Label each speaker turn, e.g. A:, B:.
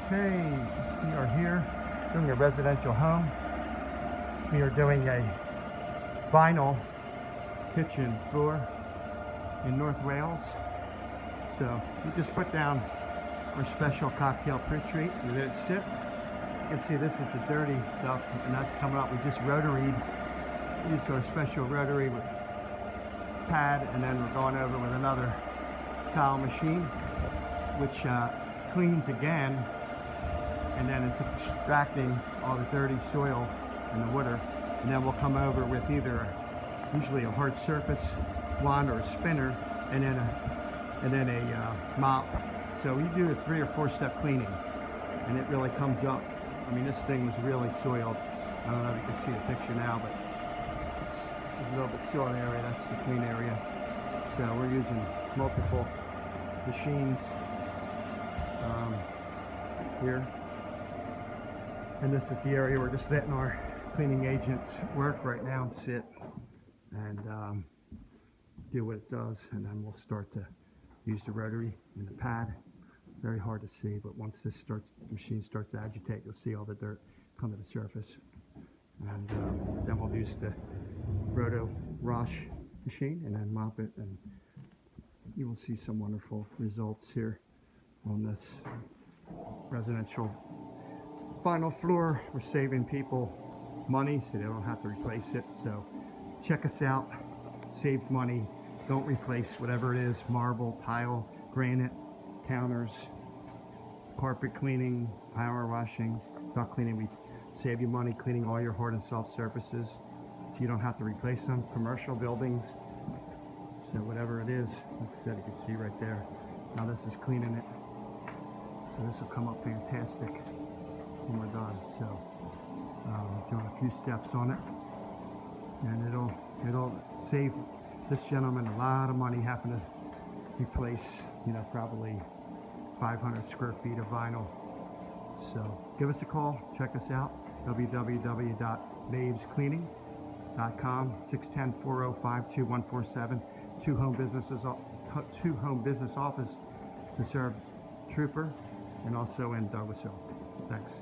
A: Okay, we are here doing a residential home. We are doing a vinyl kitchen floor in North Wales. So we just put down our special cocktail pre-treat and let it sit. You can see this is the dirty stuff and that's coming up. We just rotoried. We used our special rotary with pad, and then we're going over with another towel machine which cleans again, and then it's extracting all the dirty soil and the water, and then we'll come over with either usually a hard surface wand or a spinner, and then a mop. So we do a 3 or 4 step cleaning, and it really comes up. I mean, this thing was really soiled. I don't know if you can see the picture now, but this is a little bit soiled area. That's the clean area. So we're using multiple machines here, and this is the area we're just letting our cleaning agents work right now and sit and do what it does, and then we'll start to use the rotary and the pad. Very hard to see, but once this starts, the machine starts to agitate, you'll see all the dirt come to the surface, and then we'll use the Roto Rosh machine and then mop it, and you will see some wonderful results here on this residential vinyl floor. We're saving people money so they don't have to replace it. So check us out. Save money. Don't replace whatever it is: marble, tile, granite, counters, carpet cleaning, power washing, duct cleaning. We save you money cleaning all your hard and soft surfaces so you don't have to replace them. Commercial buildings. So whatever it is, like I said, you can see right there. Now this is cleaning it. So this will come up fantastic. Oh my God. So doing a few steps on it, and it'll save this gentleman a lot of money having to replace, probably 500 square feet of vinyl. So give us a call. Check us out. www.babescleaning.com, 610-405-2147. Two home business office to serve Trooper and also in Douglasville. Thanks.